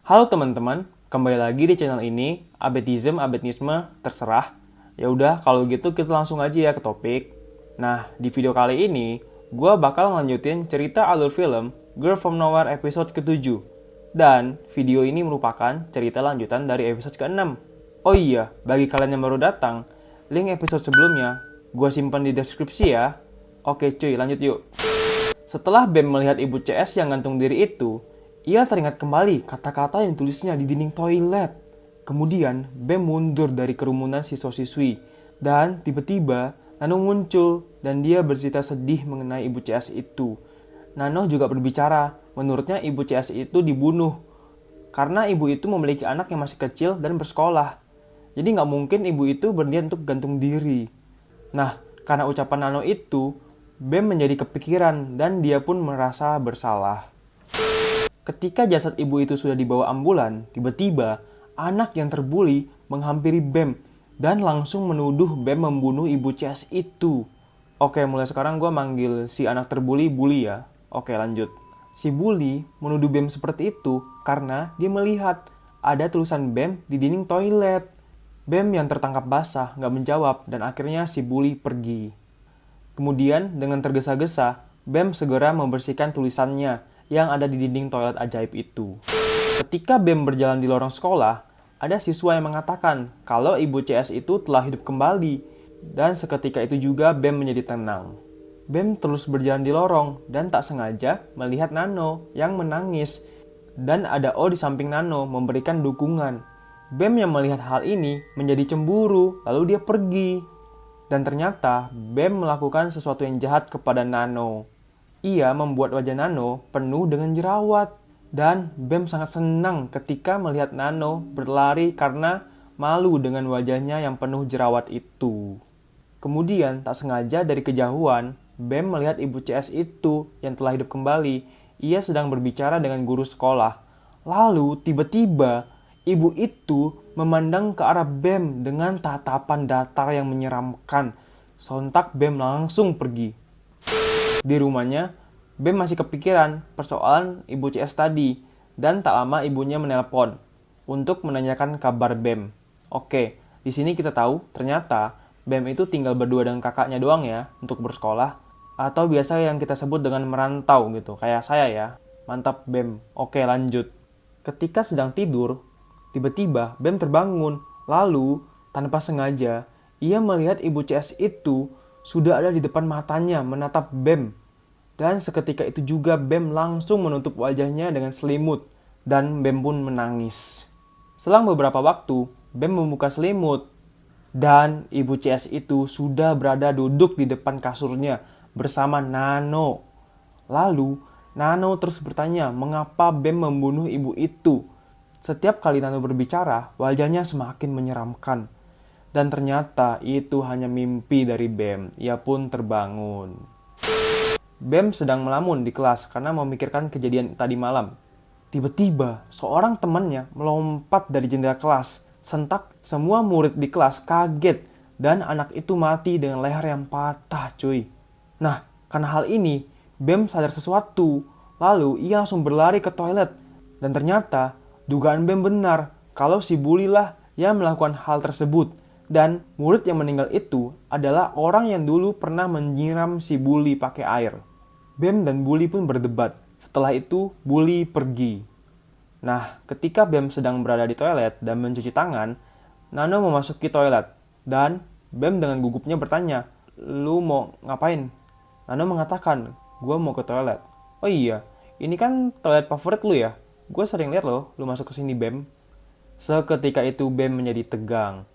Halo teman-teman, kembali lagi di channel ini, abedisme, terserah. Ya udah, kalau gitu kita langsung aja ya ke topik. Nah, di video kali ini, gue bakal ngelanjutin cerita alur film Girl From Nowhere episode ke-7. Dan video ini merupakan cerita lanjutan dari episode ke-6. Oh iya, bagi kalian yang baru datang, link episode sebelumnya gue simpan di deskripsi ya. Oke cuy, lanjut yuk. Setelah Bam melihat ibu CS yang gantung diri itu, ia teringat kembali kata-kata yang ditulisnya di dinding toilet. Kemudian, Bam mundur dari kerumunan siswa-siswi. Dan tiba-tiba, Nano muncul dan dia bercerita sedih mengenai ibu CS itu. Nano juga berbicara, menurutnya ibu CS itu dibunuh. Karena ibu itu memiliki anak yang masih kecil dan bersekolah. Jadi nggak mungkin ibu itu berniat untuk gantung diri. Nah, karena ucapan Nano itu, Bam menjadi kepikiran dan dia pun merasa bersalah. Ketika jasad ibu itu sudah dibawa ambulan, tiba-tiba anak yang terbuli menghampiri Bam dan langsung menuduh Bam membunuh ibu CS itu. Oke, mulai sekarang gue manggil si anak terbuli Bully ya. Oke, lanjut. Si Bully menuduh Bam seperti itu karena dia melihat ada tulisan Bam di dinding toilet. Bam yang tertangkap basah nggak menjawab dan akhirnya si Bully pergi. Kemudian, dengan tergesa-gesa, Bam segera membersihkan tulisannya yang ada di dinding toilet ajaib itu. Ketika Bam berjalan di lorong sekolah, ada siswa yang mengatakan kalau ibu CS itu telah hidup kembali, dan seketika itu juga Bam menjadi tenang. Bam terus berjalan di lorong dan tak sengaja melihat Nano yang menangis, dan ada O di samping Nano memberikan dukungan. Bam yang melihat hal ini menjadi cemburu, lalu dia pergi. Dan ternyata, Bam melakukan sesuatu yang jahat kepada Nano. Ia membuat wajah Nano penuh dengan jerawat. Dan Bam sangat senang ketika melihat Nano berlari karena malu dengan wajahnya yang penuh jerawat itu. Kemudian, tak sengaja dari kejauhan, Bam melihat ibu CS itu yang telah hidup kembali. Ia sedang berbicara dengan guru sekolah. Lalu, tiba-tiba, ibu itu memandang ke arah Bam dengan tatapan datar yang menyeramkan. Sontak Bam langsung pergi. Di rumahnya, Bam masih kepikiran persoalan ibu CS tadi. Dan tak lama ibunya menelpon untuk menanyakan kabar Bam. Oke, di sini kita tahu ternyata Bam itu tinggal berdua dengan kakaknya doang ya untuk bersekolah. Atau biasa yang kita sebut dengan merantau gitu, kayak saya ya. Mantap Bam. Oke, lanjut. Ketika sedang tidur, tiba-tiba Bam terbangun, lalu tanpa sengaja ia melihat ibu CS itu sudah ada di depan matanya menatap Bam. Dan seketika itu juga Bam langsung menutup wajahnya dengan selimut dan Bam pun menangis. Selang beberapa waktu, Bam membuka selimut dan ibu CS itu sudah berada duduk di depan kasurnya bersama Nano. Lalu Nano terus bertanya mengapa Bam membunuh ibu itu. Setiap kali Nano berbicara, wajahnya semakin menyeramkan. Dan ternyata itu hanya mimpi dari Bam. Ia pun terbangun. Bam sedang melamun di kelas karena memikirkan kejadian tadi malam. Tiba-tiba, seorang temannya melompat dari jendela kelas. Sentak, semua murid di kelas kaget. Dan anak itu mati dengan leher yang patah, cuy. Nah, karena hal ini, Bam sadar sesuatu. Lalu, ia langsung berlari ke toilet. Dan ternyata, dugaan Bam benar kalau si Bully lah yang melakukan hal tersebut. Dan murid yang meninggal itu adalah orang yang dulu pernah menyiram si Bully pakai air. Bam dan Bully pun berdebat. Setelah itu, Bully pergi. Nah, ketika Bam sedang berada di toilet dan mencuci tangan, Nano memasuki toilet. Dan Bam dengan gugupnya bertanya, "Lu mau ngapain?" Nano mengatakan, "Gua mau ke toilet." "Oh iya, ini kan toilet favorit lu ya? Gue sering lihat loh, lu masuk ke sini, Bam." Seketika itu Bam menjadi tegang.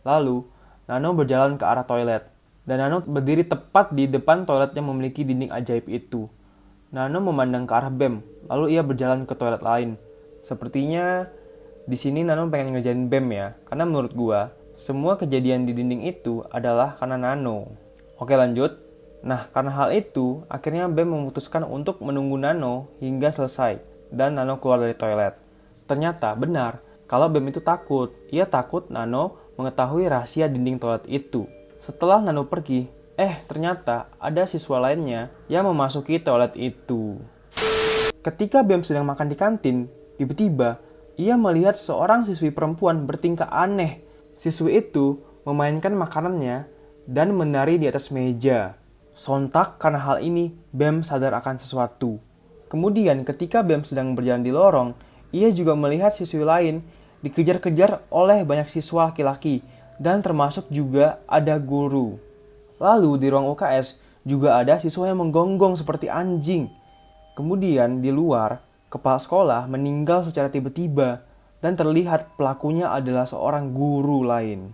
Lalu, Nano berjalan ke arah toilet. Dan Nano berdiri tepat di depan toilet yang memiliki dinding ajaib itu. Nano memandang ke arah Bam, lalu ia berjalan ke toilet lain. Sepertinya di sini Nano pengen ngerjain Bam ya, karena menurut gua, semua kejadian di dinding itu adalah karena Nano. Oke, lanjut. Nah, karena hal itu, akhirnya Bam memutuskan untuk menunggu Nano hingga selesai. Dan Nano keluar dari toilet. Ternyata benar, kalau Bam itu takut. Ia takut Nano mengetahui rahasia dinding toilet itu. Setelah Nano pergi, ternyata ada siswa lainnya yang memasuki toilet itu. Ketika Bam sedang makan di kantin, tiba-tiba ia melihat seorang siswi perempuan bertingkah aneh. Siswi itu memainkan makanannya dan menari di atas meja. Sontak karena hal ini, Bam sadar akan sesuatu. Kemudian ketika Bam sedang berjalan di lorong, ia juga melihat siswi lain dikejar-kejar oleh banyak siswa laki-laki dan termasuk juga ada guru. Lalu di ruang UKS juga ada siswa yang menggonggong seperti anjing. Kemudian di luar, kepala sekolah meninggal secara tiba-tiba dan terlihat pelakunya adalah seorang guru lain.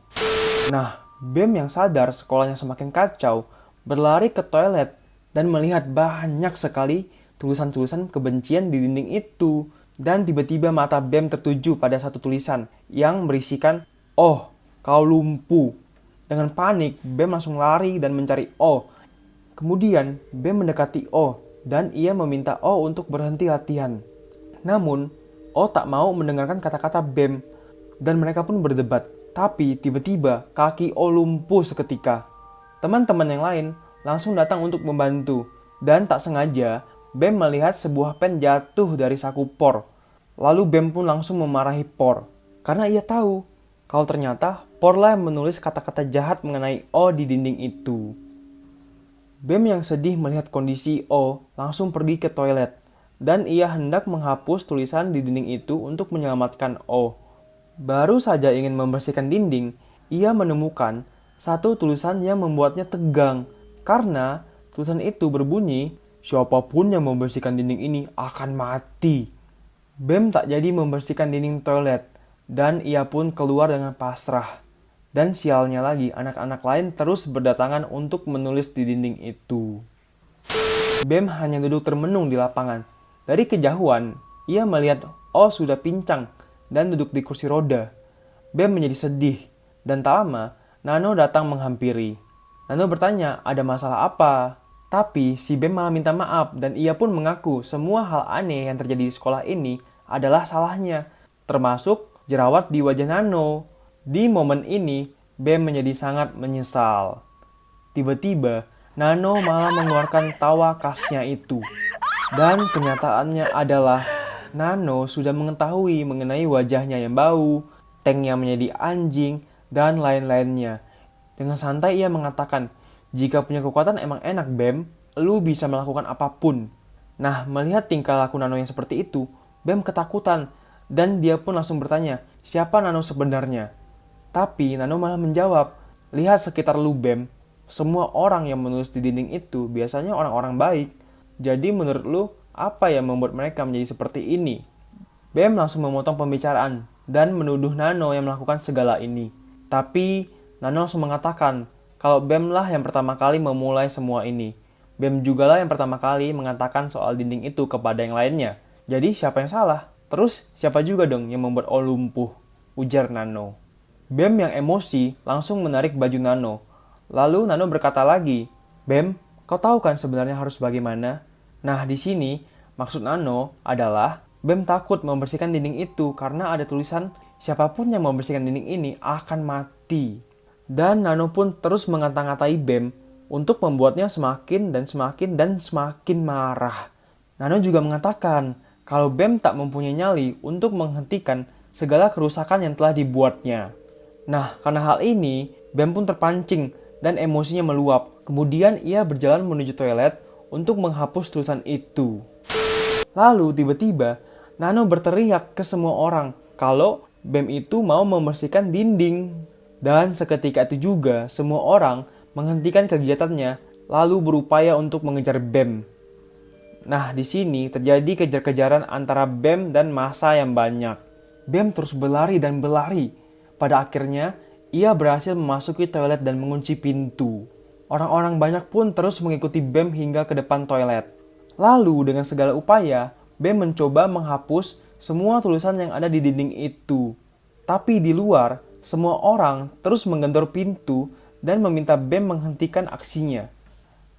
Nah, Bam yang sadar sekolahnya semakin kacau, berlari ke toilet dan melihat banyak sekali tulisan-tulisan kebencian di dinding itu. Dan tiba-tiba mata Bam tertuju pada satu tulisan yang berisikan, "Oh, kau lumpuh." Dengan panik, Bam langsung lari dan mencari O. Kemudian, Bam mendekati O dan ia meminta O untuk berhenti latihan. Namun, O tak mau mendengarkan kata-kata Bam dan mereka pun berdebat. Tapi tiba-tiba kaki O lumpuh seketika. Teman-teman yang lain langsung datang untuk membantu dan tak sengaja Bam melihat sebuah pen jatuh dari saku Por. Lalu Bam pun langsung memarahi Por karena ia tahu kalau ternyata Por lah yang menulis kata-kata jahat mengenai O di dinding itu. Bam yang sedih melihat kondisi O langsung pergi ke toilet dan ia hendak menghapus tulisan di dinding itu untuk menyelamatkan O. Baru saja ingin membersihkan dinding, ia menemukan satu tulisan yang membuatnya tegang karena tulisan itu berbunyi, "Siapapun yang membersihkan dinding ini akan mati." Bam tak jadi membersihkan dinding toilet dan ia pun keluar dengan pasrah. Dan sialnya lagi, anak-anak lain terus berdatangan untuk menulis di dinding itu. Bam hanya duduk termenung di lapangan. Dari kejauhan, ia melihat O sudah pincang dan duduk di kursi roda. Bam menjadi sedih dan tak lama Nano datang menghampiri. Nano bertanya ada masalah apa. Tapi si Bam malah minta maaf dan ia pun mengaku semua hal aneh yang terjadi di sekolah ini adalah salahnya, termasuk jerawat di wajah Nano. Di momen ini, Bam menjadi sangat menyesal. Tiba-tiba, Nano malah mengeluarkan tawa khasnya itu. Dan kenyataannya adalah Nano sudah mengetahui mengenai wajahnya yang bau, tanknya menjadi anjing, dan lain-lainnya. Dengan santai ia mengatakan, "Jika punya kekuatan emang enak, Bam. Lu bisa melakukan apapun." Nah, melihat tingkah laku Nano yang seperti itu, Bam ketakutan. Dan dia pun langsung bertanya, siapa Nano sebenarnya? Tapi Nano malah menjawab, "Lihat sekitar lu, Bam. Semua orang yang menulis di dinding itu biasanya orang-orang baik. Jadi menurut lu, apa yang membuat mereka menjadi seperti ini?" Bam langsung memotong pembicaraan dan menuduh Nano yang melakukan segala ini. Tapi Nano langsung mengatakan, kalau Bam lah yang pertama kali memulai semua ini. Bam juga lah yang pertama kali mengatakan soal dinding itu kepada yang lainnya. Jadi siapa yang salah? Terus siapa juga dong yang membuat O lumpuh? Ujar Nano. Bam yang emosi langsung menarik baju Nano. Lalu Nano berkata lagi, "Bam, kau tahu kan sebenarnya harus bagaimana?" Nah di sini maksud Nano adalah Bam takut membersihkan dinding itu karena ada tulisan siapapun yang membersihkan dinding ini akan mati. Dan Nano pun terus mengata-ngatai Bam untuk membuatnya semakin dan semakin marah. Nano juga mengatakan kalau Bam tak mempunyai nyali untuk menghentikan segala kerusakan yang telah dibuatnya. Nah, karena hal ini, Bam pun terpancing dan emosinya meluap. Kemudian ia berjalan menuju toilet untuk menghapus tulisan itu. Lalu tiba-tiba Nano berteriak ke semua orang kalau Bam itu mau membersihkan dinding. Dan seketika itu juga semua orang menghentikan kegiatannya lalu berupaya untuk mengejar Bam. Nah, di sini terjadi kejar-kejaran antara Bam dan massa yang banyak. Bam terus berlari dan berlari. Pada akhirnya, ia berhasil memasuki toilet dan mengunci pintu. Orang-orang banyak pun terus mengikuti Bam hingga ke depan toilet. Lalu dengan segala upaya, Bam mencoba menghapus semua tulisan yang ada di dinding itu. Tapi di luar, semua orang terus menggedor pintu dan meminta Bam menghentikan aksinya.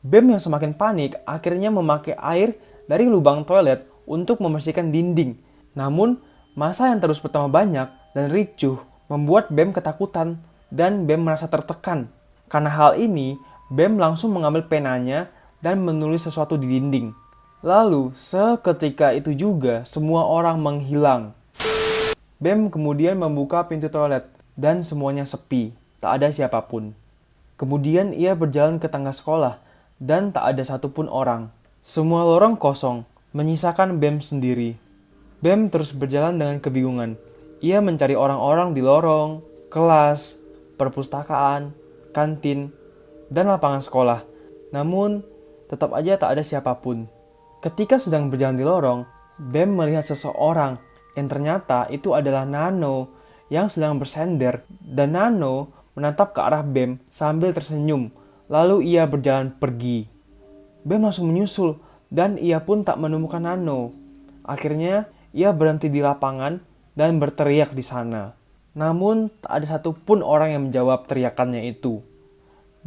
Bam yang semakin panik akhirnya memakai air dari lubang toilet untuk membersihkan dinding. Namun, massa yang terus bertambah banyak dan ricuh membuat Bam ketakutan dan Bam merasa tertekan. Karena hal ini, Bam langsung mengambil penanya dan menulis sesuatu di dinding. Lalu, seketika itu juga semua orang menghilang. Bam kemudian membuka pintu toilet dan semuanya sepi, tak ada siapapun. Kemudian ia berjalan ke tangga sekolah dan tak ada satupun orang. Semua lorong kosong, menyisakan Bam sendiri. Bam terus berjalan dengan kebingungan. Ia mencari orang-orang di lorong, kelas, perpustakaan, kantin, dan lapangan sekolah. Namun, tetap aja tak ada siapapun. Ketika sedang berjalan di lorong, Bam melihat seseorang yang ternyata itu adalah Nano yang sedang bersender, dan Nano menatap ke arah Bam sambil tersenyum, lalu ia berjalan pergi. Bam langsung menyusul dan ia pun tak menemukan Nano. Akhirnya ia berhenti di lapangan dan berteriak di sana. Namun tak ada satupun orang yang menjawab teriakannya itu.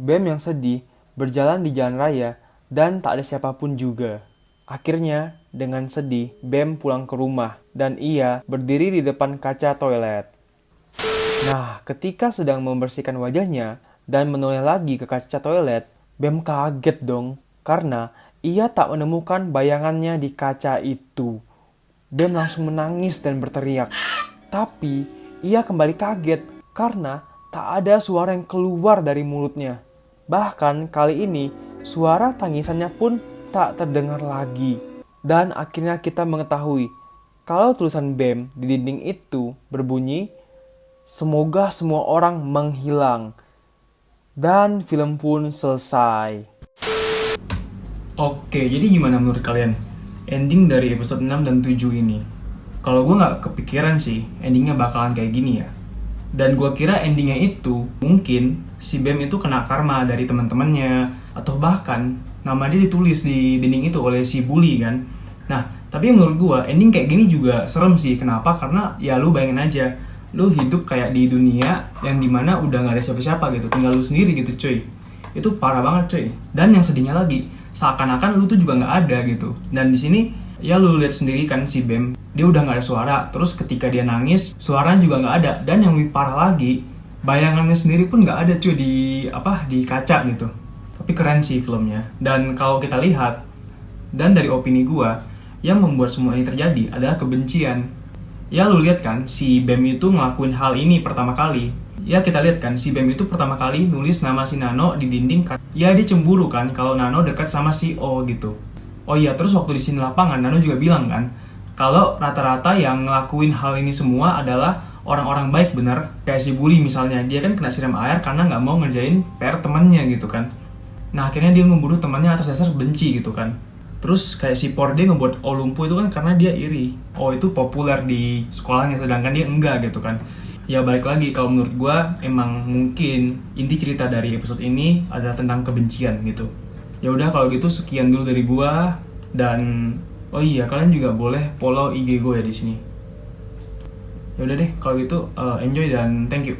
Bam yang sedih berjalan di jalan raya dan tak ada siapapun juga. Akhirnya, dengan sedih, Bam pulang ke rumah dan ia berdiri di depan kaca toilet. Nah, ketika sedang membersihkan wajahnya dan menoleh lagi ke kaca toilet, Bam kaget dong karena ia tak menemukan bayangannya di kaca itu. Bam langsung menangis dan berteriak. Tapi, ia kembali kaget karena tak ada suara yang keluar dari mulutnya. Bahkan kali ini, suara tangisannya pun tak terdengar lagi. Dan akhirnya kita mengetahui kalau tulisan Bam di dinding itu berbunyi, "Semoga semua orang menghilang." Dan film pun selesai. Oke, jadi gimana menurut kalian ending dari episode 6 dan 7 ini? Kalau gue gak kepikiran sih endingnya bakalan kayak gini ya. Dan gue kira endingnya itu mungkin si Bam itu kena karma dari teman-temannya, atau bahkan nama dia ditulis di dinding itu oleh si bully kan. Nah, tapi menurut gue ending kayak gini juga serem sih. Kenapa? Karena ya lu bayangin aja, lu hidup kayak di dunia yang dimana udah gak ada siapa-siapa gitu, tinggal lu sendiri gitu cuy. Itu parah banget cuy. Dan yang sedihnya lagi, seakan-akan lu tuh juga gak ada gitu. Dan di sini ya lu lihat sendiri kan si Bam, dia udah gak ada suara. Terus ketika dia nangis, suaranya juga gak ada. Dan yang lebih parah lagi, bayangannya sendiri pun gak ada cuy di kaca gitu. Tapi keren sih filmnya. Dan kalau kita lihat, dan dari opini gua, yang membuat semua ini terjadi adalah kebencian. Ya lu lihat kan, si Bam itu ngelakuin hal ini pertama kali. Ya kita lihat kan, si Bam itu pertama kali nulis nama si Nano di dinding. Ya dia cemburu kan kalau Nano dekat sama si O gitu. Oh iya, terus waktu di sini lapangan, Nano juga bilang kan, kalau rata-rata yang ngelakuin hal ini semua adalah orang-orang baik bener. Kayak si bully misalnya, dia kan kena siram air karena nggak mau ngerjain PR temannya gitu kan. Nah akhirnya dia ngebunuh temannya atas dasar benci gitu kan. Terus kayak si Por, dia ngebuat O lumpuh itu kan karena dia iri. O itu populer di sekolahnya sedangkan dia enggak gitu kan. Ya balik lagi, kalau menurut gue emang mungkin inti cerita dari episode ini adalah tentang kebencian gitu. Ya udah kalau gitu sekian dulu dari gue. Dan oh iya, kalian juga boleh follow IG gue ya di sini. Ya udah deh kalau gitu, enjoy dan thank you.